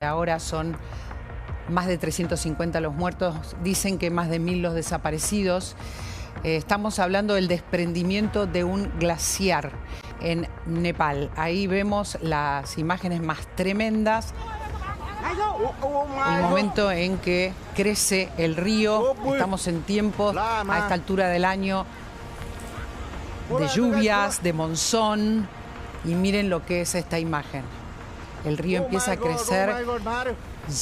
Ahora son más de 350 los muertos, dicen que más de 1000 los desaparecidos. Estamos hablando del desprendimiento de un glaciar en Nepal. Ahí vemos las imágenes más tremendas. El momento en que crece el río. Estamos en tiempos, a esta altura del año, de lluvias, de monzón. Y miren lo que es esta imagen. El río empieza a crecer,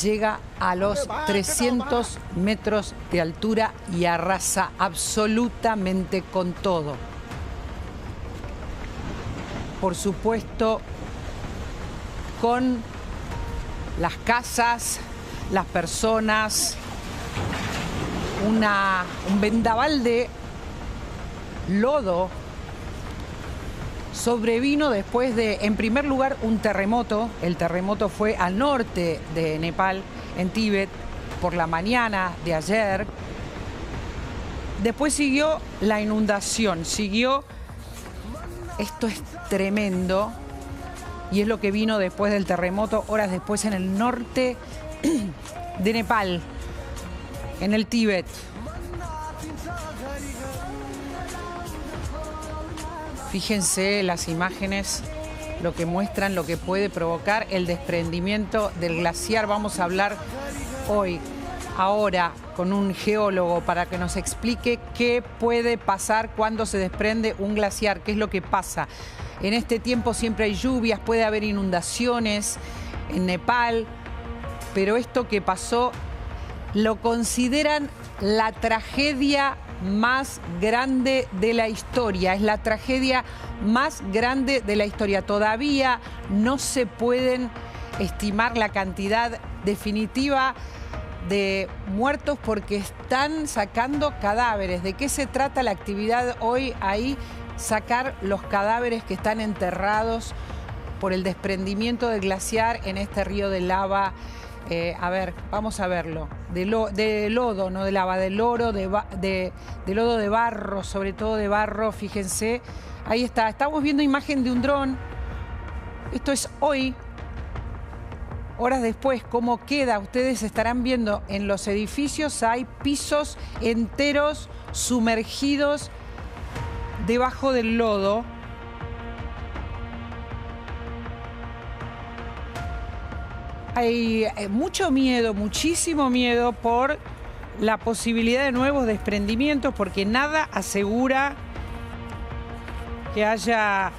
llega a los 300 metros de altura y arrasa absolutamente con todo. Por supuesto, con las casas, las personas, un vendaval de lodo sobrevino después de, en primer lugar, un terremoto. El terremoto fue al norte de Nepal, en Tíbet, por la mañana de ayer. Después siguió la inundación, esto es tremendo, y es lo que vino después del terremoto, horas después en el norte de Nepal, en el Tíbet. Fíjense las imágenes, lo que muestran, lo que puede provocar el desprendimiento del glaciar. Vamos a hablar ahora, con un geólogo para que nos explique qué puede pasar cuando se desprende un glaciar, qué es lo que pasa. En este tiempo siempre hay lluvias, puede haber inundaciones en Nepal, pero esto que pasó lo consideran la tragedia más grande de la historia. Es la tragedia más grande de la historia. Todavía no se pueden estimar la cantidad definitiva de muertos porque están sacando cadáveres. ¿De qué se trata la actividad hoy ahí? Sacar los cadáveres que están enterrados por el desprendimiento del glaciar en este río de lava. A ver, vamos a verlo. De lodo, no de lava, de lodo de barro, sobre todo de barro, fíjense. Ahí está, estamos viendo imagen de un dron. Esto es hoy, horas después, cómo queda. Ustedes estarán viendo en los edificios, hay pisos enteros sumergidos debajo del lodo. Hay mucho miedo, muchísimo miedo por la posibilidad de nuevos desprendimientos, porque nada asegura que haya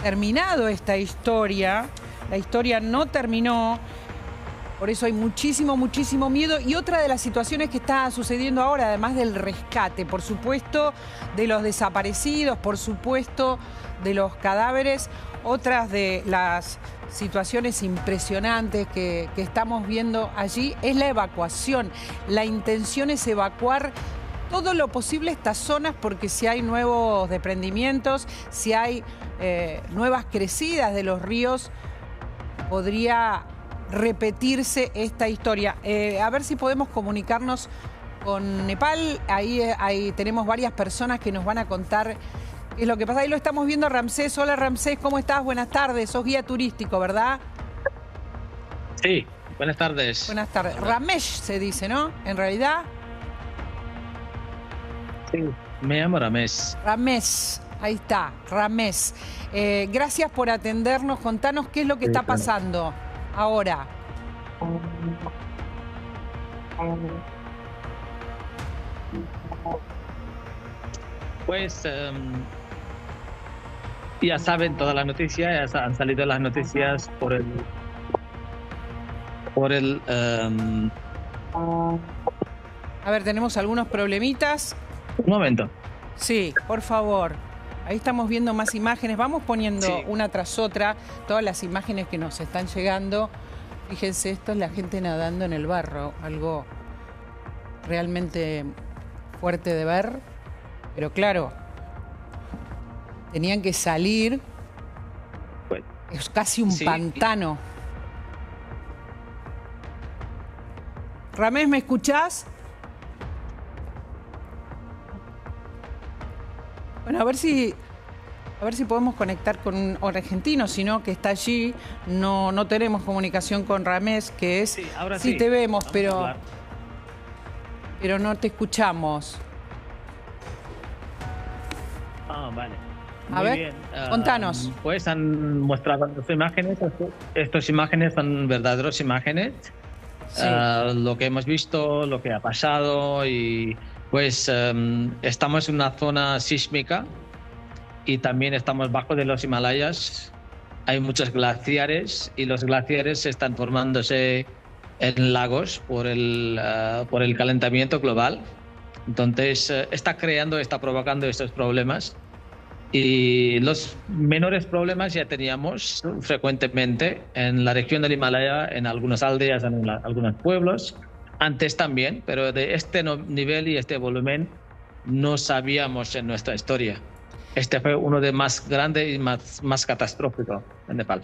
terminado esta historia. La historia no terminó, por eso hay muchísimo, muchísimo miedo. Y otra de las situaciones que está sucediendo ahora, además del rescate, por supuesto, de los desaparecidos, por supuesto, de los cadáveres, otras de las situaciones impresionantes que estamos viendo allí es la evacuación. La intención es evacuar todo lo posible estas zonas, porque si hay nuevos desprendimientos, si hay nuevas crecidas de los ríos, podría repetirse esta historia. A ver si podemos comunicarnos con Nepal. Ahí tenemos varias personas que nos van a contar qué es lo que pasa. Ahí lo estamos viendo a Ramsés. Hola Ramsés, ¿cómo estás? Buenas tardes. Sos guía turístico, ¿verdad? Sí, buenas tardes. Buenas tardes. Ramesh se dice, ¿no? En realidad. Sí, me llamo Ramés. Ramés, ahí está, Ramés. Gracias por atendernos. Contanos qué es lo que está pasando ahora. Pues ya saben todas las noticias, ya han salido las noticias por el A ver, tenemos algunos problemitas. Un momento. Sí, por favor. Ahí estamos viendo más imágenes. Vamos poniendo una tras otra todas las imágenes que nos están llegando. Fíjense, esto es la gente nadando en el barro. Algo realmente fuerte de ver. Pero claro, tenían que salir. Bueno, es casi un pantano. Ramés, ¿me escuchás? Bueno, a ver si A ver si podemos conectar con un argentino, sino que está allí. No tenemos comunicación con Ramés, que es... Sí, ahora sí sí. te vemos, Vamos a pero hablar. no te escuchamos. Ah, vale. A Muy ver, bien. contanos. Pues han mostrado las imágenes. Estas imágenes son verdaderas imágenes. Sí. Lo que hemos visto, lo que ha pasado y pues estamos en una zona sísmica y también estamos bajo de los Himalayas. Hay muchos glaciares y los glaciares están formándose en lagos por el calentamiento global. Entonces está provocando estos problemas. Y los menores problemas ya teníamos frecuentemente en la región del Himalaya, en algunas aldeas, en algunos pueblos, antes también, pero de este nivel y este volumen no sabíamos en nuestra historia. Este fue uno de más grande y más catastrófico en Nepal.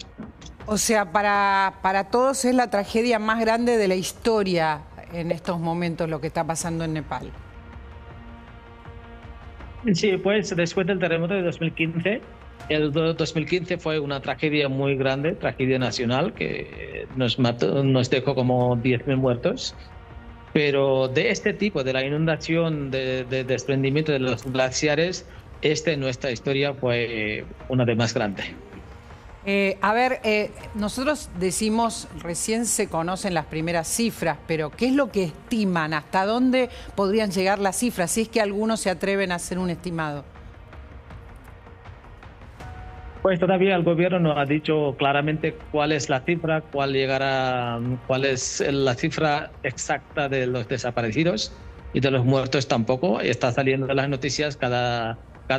O sea, para todos es la tragedia más grande de la historia en estos momentos lo que está pasando en Nepal. Sí, pues después del terremoto de 2015, el 2015 fue una tragedia muy grande, tragedia nacional, que nos dejó como 10.000 muertos. Pero de este tipo, de la inundación, de desprendimiento de los glaciares, en nuestra historia fue una de más grandes. Nosotros decimos, recién se conocen las primeras cifras, pero ¿qué es lo que estiman? ¿Hasta dónde podrían llegar las cifras? Si es que algunos se atreven a hacer un estimado. Pues todavía el gobierno no ha dicho claramente cuál es la cifra, cuál es la cifra exacta de los desaparecidos y de los muertos tampoco. Está saliendo las noticias cada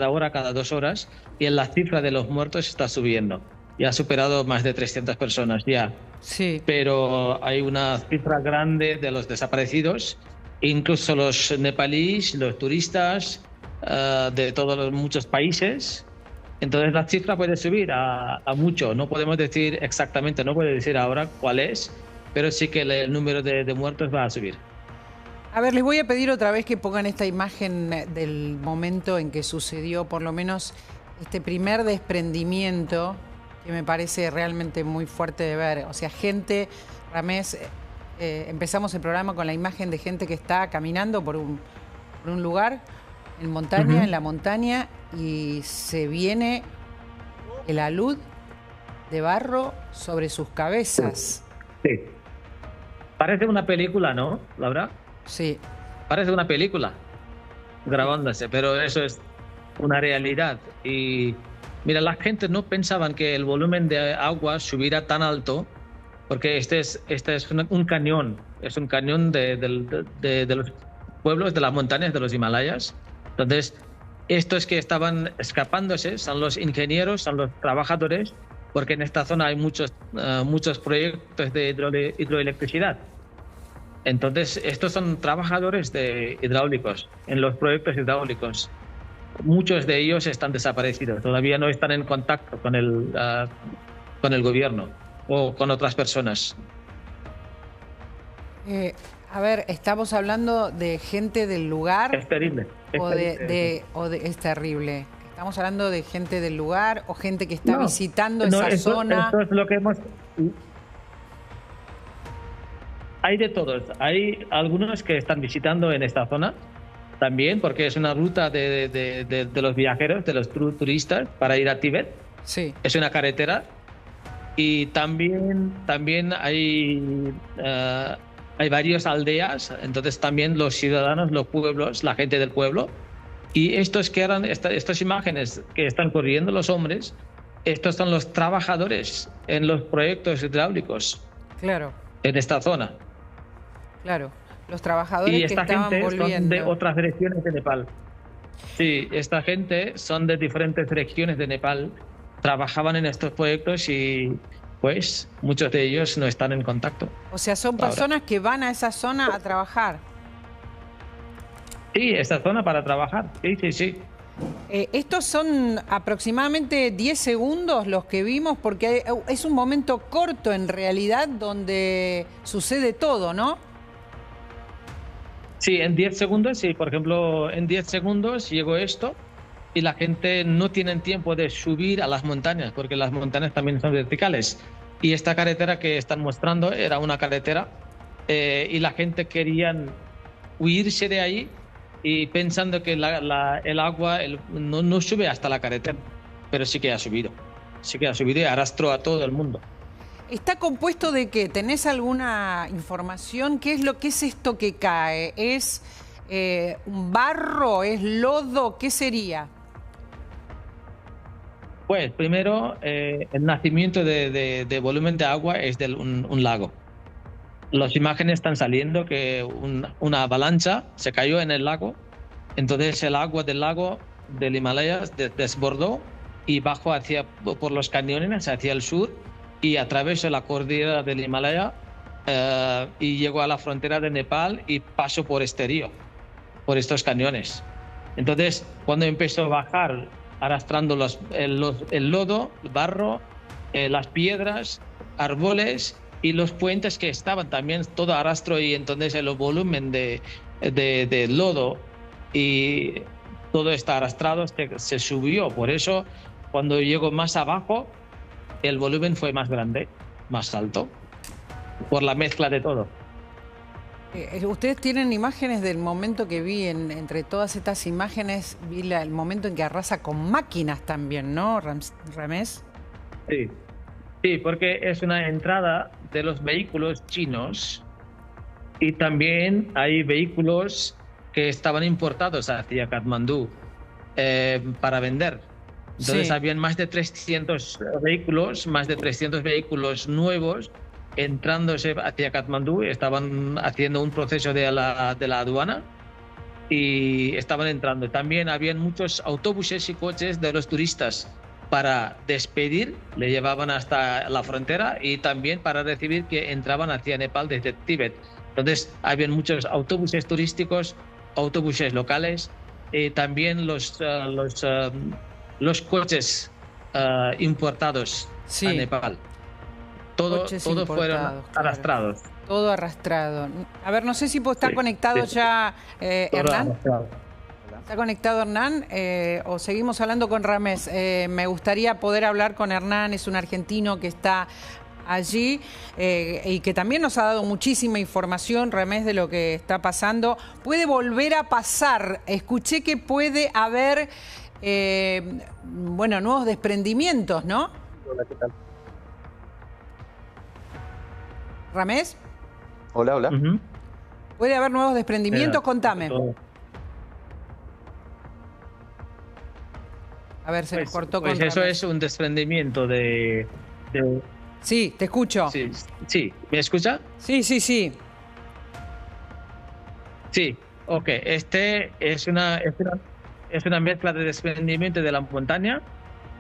hora, cada 2 horas, y la cifra de los muertos está subiendo. Ya ha superado más de 300 personas ya. Sí. Pero hay una cifra grande de los desaparecidos, incluso los nepalíes, los turistas de muchos países. Entonces la cifra puede subir a mucho. No podemos decir exactamente, no puedo decir ahora cuál es, pero sí que el número de muertos va a subir. A ver, les voy a pedir otra vez que pongan esta imagen del momento en que sucedió, por lo menos este primer desprendimiento, que me parece realmente muy fuerte de ver. O sea, gente, Ramés, empezamos el programa con la imagen de gente que está caminando por un lugar en montaña, en la montaña, y se viene el alud de barro sobre sus cabezas. Sí. Parece una película, ¿no, Laura? Sí. Parece una película grabándose, pero eso es una realidad. Y mira, la gente no pensaban que el volumen de agua subiera tan alto, porque este es un cañón, es un cañón de los pueblos, de las montañas de los Himalayas. Entonces, estos que estaban escapándose son los ingenieros, son los trabajadores, porque en esta zona hay muchos proyectos de hidroelectricidad. Entonces, estos son trabajadores hidráulicos, en los proyectos hidráulicos. Muchos de ellos están desaparecidos, todavía no están en contacto con el gobierno o con otras personas. A ver, estamos hablando de gente del lugar. Es terrible. Es terrible. Estamos hablando de gente del lugar o gente que está visitando esa zona. Esto es lo que hemos... Hay de todos. Hay algunos que están visitando en esta zona también, porque es una ruta de los viajeros, de los turistas para ir a Tíbet. Sí. Es una carretera. Y también hay varias aldeas, entonces también los ciudadanos, los pueblos, la gente del pueblo. Y estas imágenes que están corriendo los hombres, estos son los trabajadores en los proyectos hidráulicos. Claro. En esta zona. Claro, los trabajadores y esta que estaban gente volviendo. Son de otras regiones de Nepal. Sí, esta gente son de diferentes regiones de Nepal, trabajaban en estos proyectos y pues muchos de ellos no están en contacto. O sea, son personas que van a esa zona a trabajar. Sí, esta zona para trabajar, sí. Estos son aproximadamente 10 segundos los que vimos, porque es un momento corto en realidad donde sucede todo, ¿no? Sí, en 10 segundos, sí. Por ejemplo, en 10 segundos llegó esto y la gente no tiene tiempo de subir a las montañas, porque las montañas también son verticales. Y esta carretera que están mostrando era una carretera y la gente quería huirse de ahí y pensando que el agua no sube hasta la carretera, pero sí que ha subido. Sí que ha subido y arrastró a todo el mundo. ¿Está compuesto de qué? ¿Tenés alguna información? ¿Qué es esto que cae? ¿Es un barro? ¿Es lodo? ¿Qué sería? Pues primero, el nacimiento de volumen de agua es de un lago. Las imágenes están saliendo que una avalancha se cayó en el lago, entonces el agua del lago del Himalaya desbordó y bajó por los cañones hacia el sur y atravesó la cordillera del Himalaya y llegó a la frontera de Nepal y pasó por este río, por estos cañones. Entonces, cuando empezó a bajar, arrastrando el lodo, el barro, las piedras, árboles y los puentes que estaban también todo arrastro, y entonces el volumen de lodo y todo está arrastrado se subió. Por eso, cuando llegó más abajo, el volumen fue más grande, más alto, por la mezcla de todo. Ustedes tienen imágenes del momento que vi, entre todas estas imágenes, vi el momento en que arrasa con máquinas también, ¿no, Ramés? Sí, sí, porque es una entrada de los vehículos chinos y también hay vehículos que estaban importados hacia Katmandú para vender. Entonces habían más de 300 vehículos nuevos entrándose hacia Katmandú, estaban haciendo un proceso de la aduana y estaban entrando. También habían muchos autobuses y coches de los turistas para despedir, le llevaban hasta la frontera, y también para recibir que entraban hacia Nepal desde Tíbet. Entonces habían muchos autobuses turísticos, autobuses locales, y también los coches importados a Nepal. Todo fueron arrastrados. Claro. Todo arrastrado. A ver, no sé si está conectado ya Hernán. ¿Está conectado Hernán? ¿O seguimos hablando con Ramés? Me gustaría poder hablar con Hernán, es un argentino que está allí y que también nos ha dado muchísima información, Ramés, de lo que está pasando. Puede volver a pasar. Escuché que puede haber, nuevos desprendimientos, ¿no? Hola, ¿qué tal? ¿Ramés? Hola, hola. ¿Puede haber nuevos desprendimientos? Contame. A ver, se nos cortó con eso Ramés. es un desprendimiento de... Sí, te escucho. Sí, ¿me escucha? Sí. Sí, ok. Este es una mezcla de desprendimiento de la montaña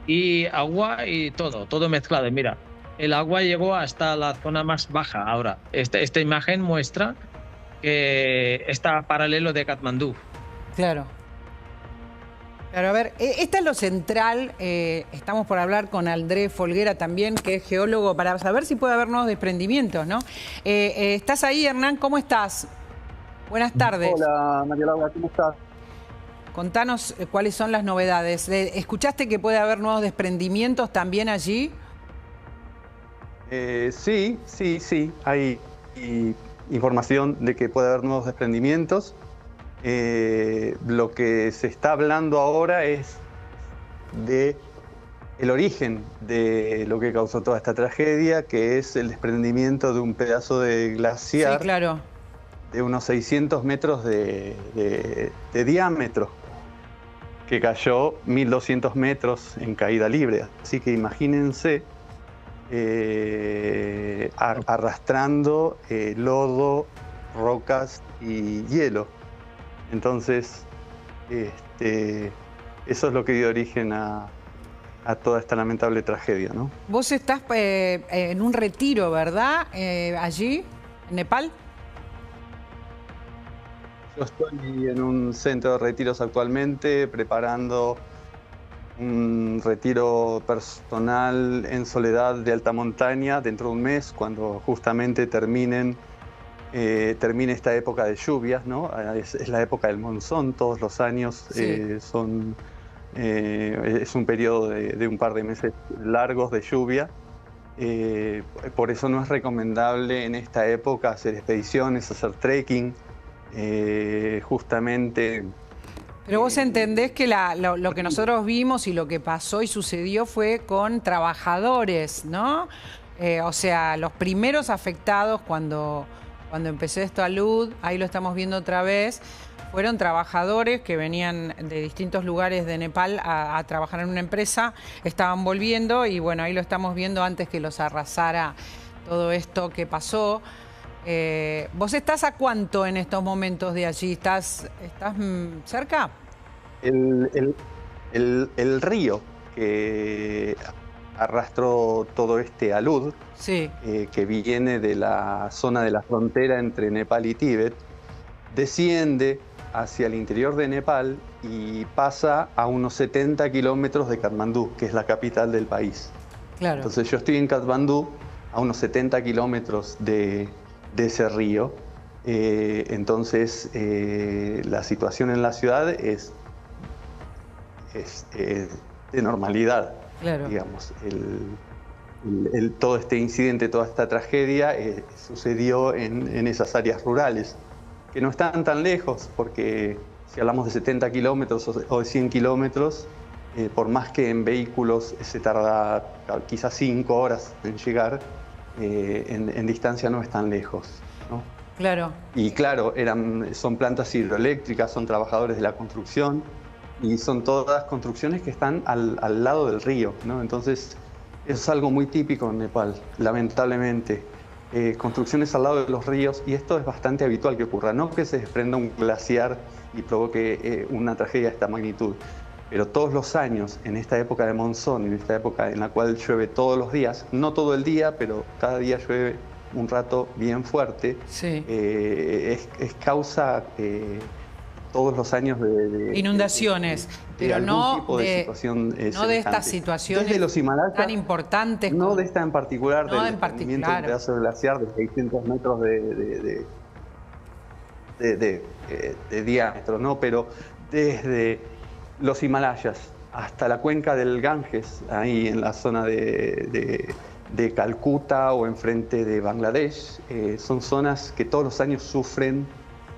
y agua y todo mezclado. Mira, el agua llegó hasta la zona más baja ahora. Esta imagen muestra que está paralelo de Katmandú. Claro. Claro, a ver, esta es lo central. Estamos por hablar con Andrés Folguera también, que es geólogo, para saber si puede haber nuevos desprendimientos, ¿no? ¿Estás ahí, Hernán? ¿Cómo estás? Buenas tardes. Hola, María Laura, ¿cómo estás? Contanos cuáles son las novedades. ¿Escuchaste que puede haber nuevos desprendimientos también allí? Sí. Hay información de que puede haber nuevos desprendimientos. Lo que se está hablando ahora es de el origen de lo que causó toda esta tragedia, que es el desprendimiento de un pedazo de glaciar. Sí, claro. De unos 600 metros de diámetro, que cayó 1200 metros en caída libre. Así que imagínense arrastrando lodo, rocas y hielo. Entonces, eso es lo que dio origen a toda esta lamentable tragedia, ¿no? Vos estás en un retiro, ¿verdad? Allí, en Nepal. Yo estoy en un centro de retiros actualmente, preparando un retiro personal en soledad de alta montaña dentro de un mes, cuando justamente termine esta época de lluvias, ¿no? Es la época del monzón, todos los años son Es un periodo de un par de meses largos de lluvia. Por eso no es recomendable en esta época hacer expediciones, hacer trekking, justamente. Pero vos entendés que lo que nosotros vimos y lo que pasó y sucedió fue con trabajadores, ¿no? O sea, los primeros afectados cuando empezó esto a Lud, ahí lo estamos viendo otra vez, fueron trabajadores que venían de distintos lugares de Nepal a trabajar en una empresa, estaban volviendo y bueno, ahí lo estamos viendo antes que los arrasara todo esto que pasó. ¿Vos estás a cuánto en estos momentos de allí? ¿Estás cerca? El río que arrastró todo este alud, sí, que viene de la zona de la frontera entre Nepal y Tíbet, desciende hacia el interior de Nepal y pasa a unos 70 kilómetros de Katmandú, que es la capital del país. Claro. Entonces yo estoy en Katmandú, a unos 70 kilómetros de ese río. Entonces la situación en la ciudad es de normalidad, claro. Digamos. Todo este incidente, toda esta tragedia sucedió en esas áreas rurales, que no están tan lejos, porque si hablamos de 70 kilómetros o de 100 kilómetros, por más que en vehículos se tarda quizás 5 horas en llegar, en distancia no es tan lejos, ¿no? Claro. Y claro, son plantas hidroeléctricas, son trabajadores de la construcción y son todas construcciones que están al lado del río, ¿no? Entonces, eso es algo muy típico en Nepal, lamentablemente. Construcciones al lado de los ríos, y esto es bastante habitual que ocurra, no que se desprenda un glaciar y provoque una tragedia de esta magnitud, pero todos los años, en esta época de monzón, en esta época en la cual llueve todos los días, no todo el día, pero cada día llueve un rato bien fuerte, sí. Es causa todos los años de inundaciones, pero algún no tipo de situación no de semejante. estas situaciones desde los Himalayas, tan importantes. No de esta en particular, no del en desprendimiento de un pedazo de glaciar de 600 metros de diámetro, ¿no? Pero desde los Himalayas hasta la cuenca del Ganges, ahí en la zona de Calcuta o enfrente de Bangladesh, son zonas que todos los años sufren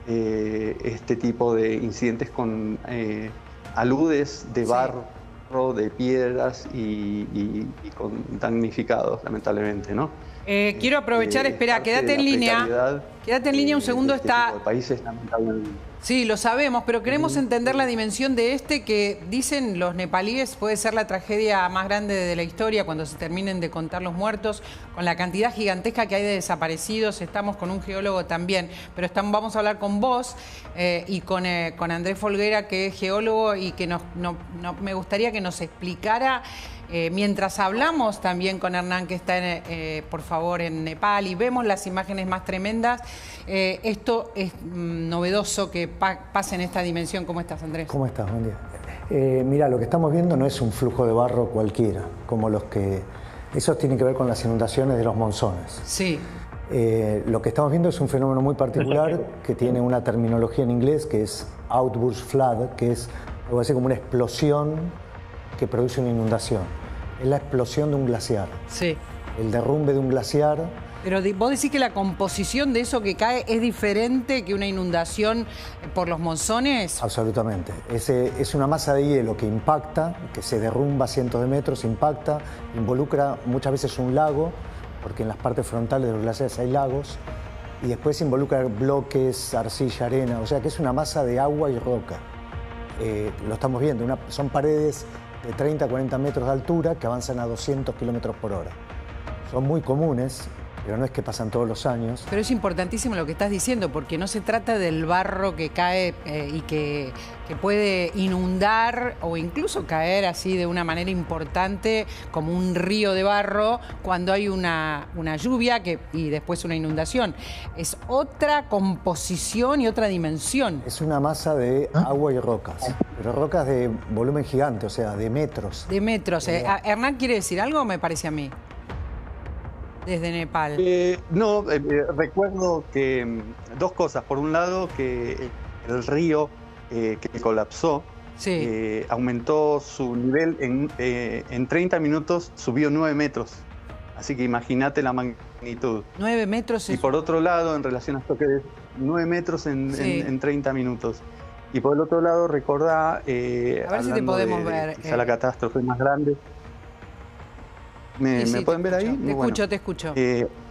este tipo de incidentes con aludes de barro, de piedras y con damnificados, lamentablemente, ¿no? Quiero aprovechar, espera, quédate en línea. Quédate en línea un segundo, este está... tipo de países, lamentablemente. Sí, lo sabemos, pero queremos entender la dimensión de este que dicen los nepalíes puede ser la tragedia más grande de la historia cuando se terminen de contar los muertos, con la cantidad gigantesca que hay de desaparecidos. Estamos con un geólogo también, pero vamos a hablar con vos y con Andrés Folguera, que es geólogo y que me gustaría que nos explicara, mientras hablamos también con Hernán, que está por favor en Nepal, y vemos las imágenes más tremendas. Esto es novedoso que pase en esta dimensión. ¿Cómo estás, Andrés? ¿Cómo estás? Buen día. Mira, lo que estamos viendo no es un flujo de barro cualquiera, como los que... Eso tiene que ver con las inundaciones de los monzones. Sí. Lo que estamos viendo es un fenómeno muy particular que tiene una terminología en inglés que es outburst flood, que es algo así como una explosión que produce una inundación. Es la explosión de un glaciar. Sí. El derrumbe de un glaciar. Pero vos decís que la composición de eso que cae es diferente que una inundación por los monzones. Absolutamente. Es una masa de hielo que impacta, que se derrumba cientos de metros, impacta, involucra muchas veces un lago, porque en las partes frontales de los glaciares hay lagos, y después involucra bloques, arcilla, arena, o sea que es una masa de agua y roca. Lo estamos viendo, son paredes de 30 a 40 metros de altura que avanzan a 200 kilómetros por hora. Son muy comunes, pero no es que pasan todos los años. Pero es importantísimo lo que estás diciendo, porque no se trata del barro que cae y que puede inundar o incluso caer así de una manera importante como un río de barro cuando hay una lluvia y después una inundación. Es otra composición y otra dimensión. Es una masa de agua y rocas, pero rocas de volumen gigante, o sea, de metros. De metros. ¿Hernán quiere decir algo, me parece a mí? Desde Nepal. No, recuerdo que dos cosas. Por un lado, que el río que colapsó Sí. aumentó su nivel en 30 minutos, subió 9 metros. Así que imagínate la magnitud. 9 metros. Y por otro lado, en relación a esto que es 9 metros en 30 minutos. Y por el otro lado, recordá, a ver si te podemos ver. Quizá la catástrofe más grande. ¿Me pueden ver ahí? Te escucho.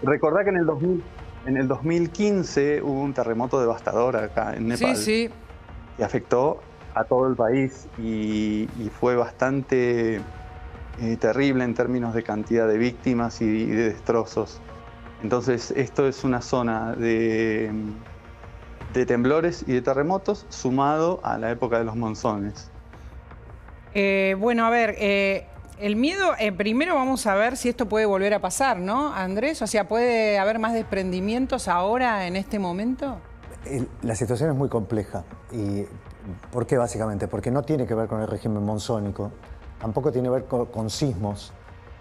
Recordá que en el 2015 hubo un terremoto devastador acá en Nepal. Sí. Que afectó a todo el país y fue bastante terrible en términos de cantidad de víctimas y de destrozos. Entonces, esto es una zona de temblores y de terremotos sumado a la época de los monzones. Bueno, a ver, el miedo, primero vamos a ver si esto puede volver a pasar, ¿no, Andrés? O sea, ¿puede haber más desprendimientos ahora, en este momento? La situación es muy compleja. ¿Y por qué, básicamente? Porque no tiene que ver con el régimen monzónico, tampoco tiene que ver con sismos.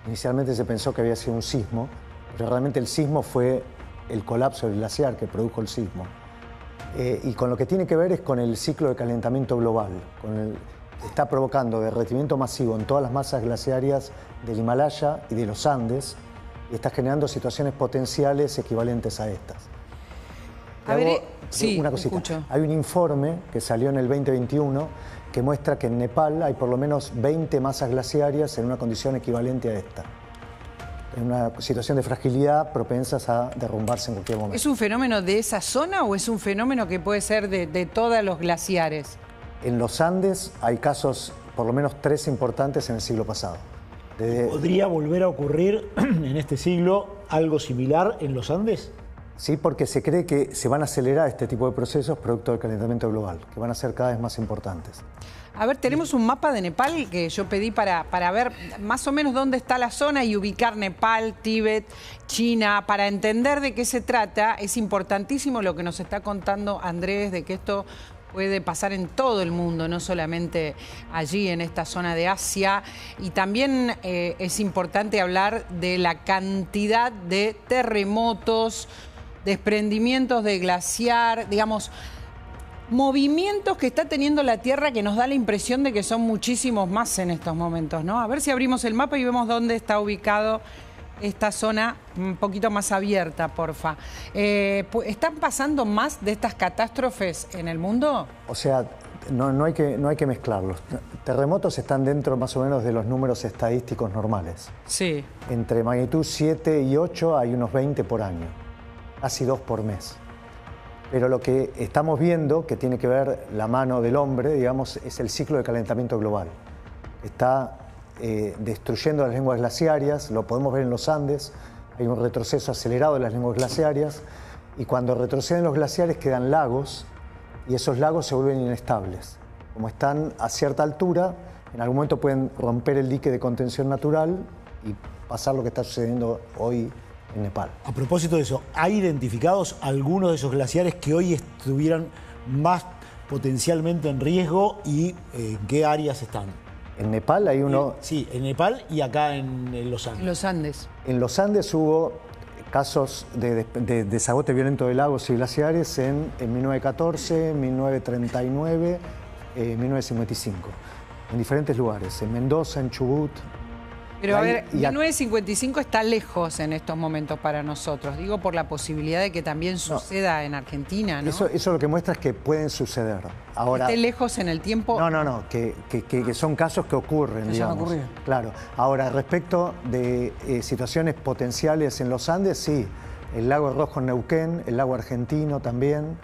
Inicialmente se pensó que había sido un sismo, pero realmente el sismo fue el colapso del glaciar que produjo el sismo. Y con lo que tiene que ver es con el ciclo de calentamiento global. Está provocando derretimiento masivo en todas las masas glaciarias del Himalaya y de los Andes y está generando situaciones potenciales equivalentes a estas. A ver, una cosita. Hay un informe que salió en el 2021 que muestra que en Nepal hay por lo menos 20 masas glaciarias en una condición equivalente a esta. En una situación de fragilidad propensas a derrumbarse en cualquier momento. ¿Es un fenómeno de esa zona o es un fenómeno que puede ser de todos los glaciares? En los Andes hay casos, por lo menos 3 importantes en el siglo pasado. ¿Podría volver a ocurrir en este siglo algo similar en los Andes? Sí, porque se cree que se van a acelerar este tipo de procesos producto del calentamiento global, que van a ser cada vez más importantes. A ver, tenemos un mapa de Nepal que yo pedí para ver más o menos dónde está la zona y ubicar Nepal, Tíbet, China, para entender de qué se trata. Es importantísimo lo que nos está contando Andrés, de que esto puede pasar en todo el mundo, no solamente allí en esta zona de Asia. Y también es importante hablar de la cantidad de terremotos, desprendimientos de glaciar, digamos, movimientos que está teniendo la Tierra que nos da la impresión de que son muchísimos más en estos momentos, ¿no? A ver si abrimos el mapa y vemos dónde está ubicado esta zona un poquito más abierta, porfa. ¿Están pasando más de estas catástrofes en el mundo? O sea, no hay que mezclarlos. Terremotos están dentro más o menos de los números estadísticos normales. Sí. Entre magnitud 7 y 8 hay unos 20 por año, casi 2 por mes. Pero lo que estamos viendo, que tiene que ver la mano del hombre, digamos, es el ciclo de calentamiento global. Está destruyendo las lenguas glaciarias, lo podemos ver en los Andes, hay un retroceso acelerado de las lenguas glaciarias, y cuando retroceden los glaciares quedan lagos, y esos lagos se vuelven inestables. Como están a cierta altura, en algún momento pueden romper el dique de contención natural y pasar lo que está sucediendo hoy en Nepal. A propósito de eso, ¿hay identificados algunos de esos glaciares que hoy estuvieran más potencialmente en riesgo y en qué áreas están? En Nepal hay uno... Sí, en Nepal y acá en los Andes. Los Andes. En los Andes hubo casos de desagote violento de lagos y glaciares en 1914, 1939, 1955. En diferentes lugares, en Mendoza, en Chubut. Pero a ver, 1955 está lejos en estos momentos para nosotros. Digo, por la posibilidad de que también suceda en Argentina, ¿no? Eso lo que muestra es que pueden suceder. Ahora, ¿esté lejos en el tiempo? No, que son casos que ocurren, que digamos. ya han ocurrido. Claro. Ahora, respecto de situaciones potenciales en los Andes, sí. El lago Rojo en Neuquén, el lago Argentino también.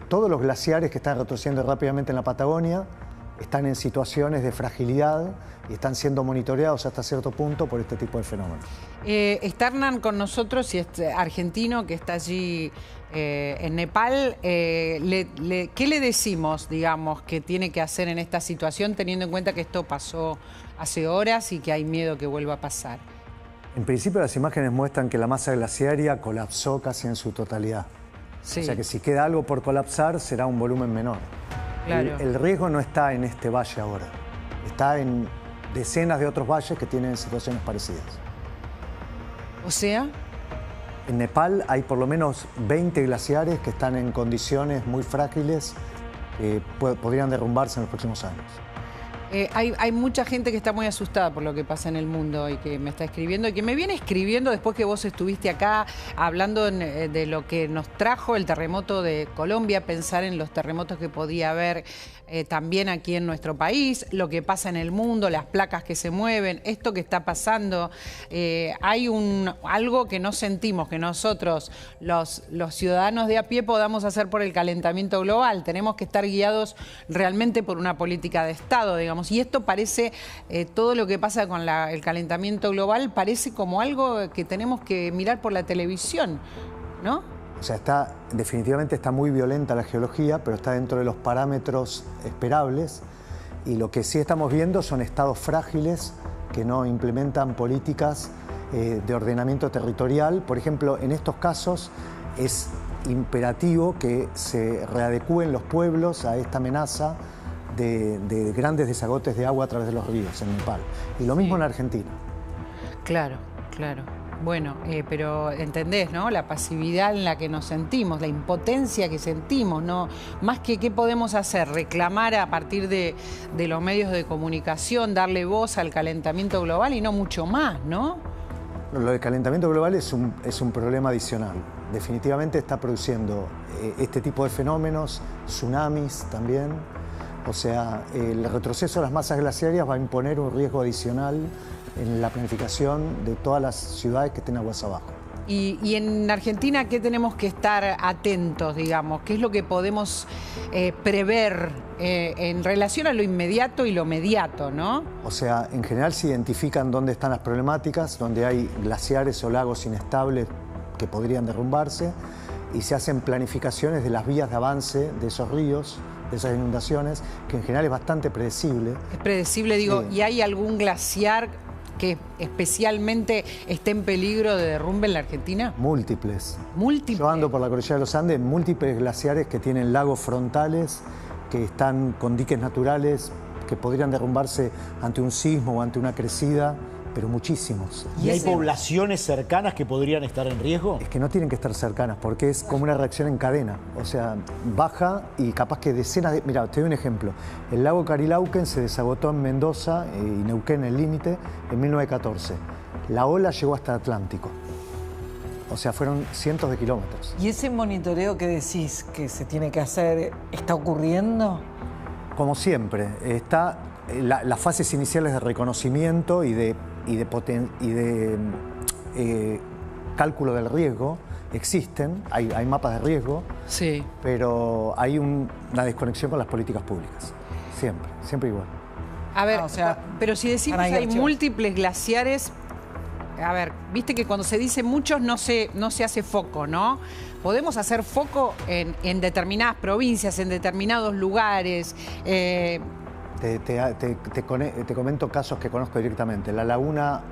Todos los glaciares que están retrocediendo rápidamente en la Patagonia están en situaciones de fragilidad y están siendo monitoreados hasta cierto punto por este tipo de fenómenos. Está Hernán con nosotros y es argentino que está allí en Nepal. ¿Qué le decimos, digamos, que tiene que hacer en esta situación, teniendo en cuenta que esto pasó hace horas y que hay miedo que vuelva a pasar? En principio, las imágenes muestran que la masa glaciaria colapsó casi en su totalidad. Sí. O sea que si queda algo por colapsar, será un volumen menor. Claro. El riesgo no está en este valle ahora, está en decenas de otros valles que tienen situaciones parecidas. O sea, en Nepal hay por lo menos 20 glaciares que están en condiciones muy frágiles que podrían derrumbarse en los próximos años. Hay mucha gente que está muy asustada por lo que pasa en el mundo y que me está escribiendo y que me viene escribiendo después que vos estuviste acá hablando de lo que nos trajo el terremoto de Colombia, pensar en los terremotos que podía haber también aquí en nuestro país, lo que pasa en el mundo, las placas que se mueven, esto que está pasando. Hay algo que no sentimos, que nosotros, los ciudadanos de a pie, podamos hacer por el calentamiento global. Tenemos que estar guiados realmente por una política de Estado, digamos. Y esto parece, todo lo que pasa con el calentamiento global, parece como algo que tenemos que mirar por la televisión, ¿no? O sea, definitivamente está muy violenta la geología, pero está dentro de los parámetros esperables. Y lo que sí estamos viendo son estados frágiles que no implementan políticas de ordenamiento territorial. Por ejemplo, en estos casos es imperativo que se readecúen los pueblos a esta amenaza de grandes desagotes de agua a través de los ríos en Nepal. Y lo mismo en Argentina. Claro, claro. Bueno, pero entendés, ¿no? La pasividad en la que nos sentimos, la impotencia que sentimos, ¿no? Más que qué podemos hacer, reclamar a partir de los medios de comunicación, darle voz al calentamiento global y no mucho más, ¿no? Lo del calentamiento global es un problema adicional. Definitivamente está produciendo este tipo de fenómenos, tsunamis también. O sea, el retroceso de las masas glaciarias va a imponer un riesgo adicional en la planificación de todas las ciudades que estén aguas abajo. Y en Argentina, ¿qué tenemos que estar atentos, digamos? ¿Qué es lo que podemos prever en relación a lo inmediato y lo mediato, no? O sea, en general se identifican dónde están las problemáticas, donde hay glaciares o lagos inestables que podrían derrumbarse, y se hacen planificaciones de las vías de avance de esos ríos, de esas inundaciones, que en general es bastante predecible. Es predecible, digo, sí. ¿Y hay algún glaciar que especialmente esté en peligro de derrumbe en la Argentina? Múltiples. ¿Múltiples? Yo ando por la cordillera de los Andes, múltiples glaciares que tienen lagos frontales, que están con diques naturales, que podrían derrumbarse ante un sismo o ante una crecida, pero muchísimos. ¿Y hay poblaciones cercanas que podrían estar en riesgo? Es que no tienen que estar cercanas, porque es como una reacción en cadena. O sea, baja y capaz que decenas de... Mira, te doy un ejemplo. El lago Carilauquen se desagotó en Mendoza y Neuquén, el límite, en 1914. La ola llegó hasta el Atlántico. O sea, fueron cientos de kilómetros. ¿Y ese monitoreo que decís que se tiene que hacer está ocurriendo? Como siempre, está las fases iniciales de reconocimiento y de cálculo del riesgo existen, hay mapas de riesgo, sí, pero hay una desconexión con las políticas públicas, siempre igual. A ver, pero si decimos que hay múltiples glaciares, a ver, viste que cuando se dice muchos no se hace foco, ¿no? Podemos hacer foco en determinadas provincias, en determinados lugares. Te comento casos que conozco directamente. La laguna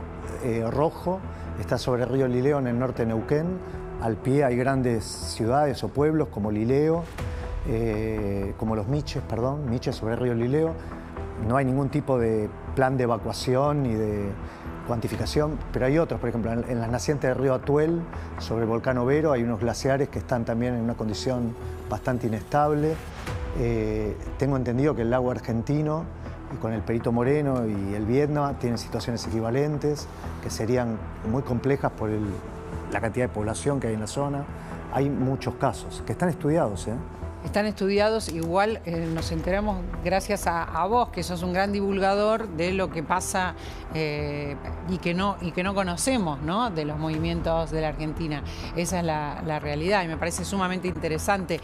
Rojo está sobre el río Lileo en el norte de Neuquén. Al pie hay grandes ciudades o pueblos como Lileo, como los Miches sobre el río Lileo. No hay ningún tipo de plan de evacuación ni de cuantificación, pero hay otros. Por ejemplo, en las nacientes del río Atuel, sobre el volcán Overo, hay unos glaciares que están también en una condición bastante inestable. Tengo entendido que el lago Argentino, y con el Perito Moreno y el Viedma, tienen situaciones equivalentes, que serían muy complejas por la cantidad de población que hay en la zona. Hay muchos casos que están estudiados, ¿eh? Están estudiados, igual nos enteramos gracias a vos, que sos un gran divulgador de lo que pasa y que no conocemos, ¿no? De los movimientos de la Argentina. Esa es la realidad y me parece sumamente interesante.